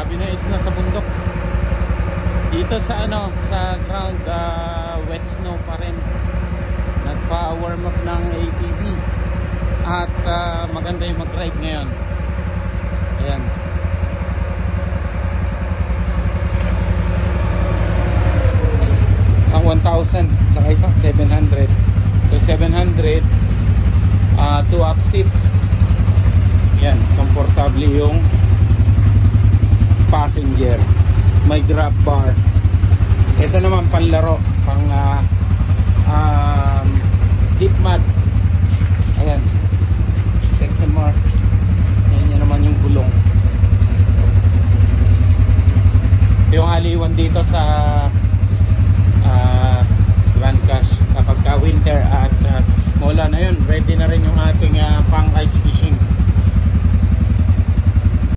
Sabi na is nasa bundok. Dito sa ano, sa ground, wet snow pa rin. Nagpa-warm up ng ATV. At maganda yung mag-ride ngayon. Ayan. Isang 1,000 saka isang 700. So 700, 2 up seat. Yan, komportable yung passenger. May grab bar. Ito naman panlaro, pang deep mud. Ayan, more. Yan naman yung gulong. Yung aliwan dito sa Grand Cache kapag winter at mula na yun, ready na rin yung ating pang ice fishing.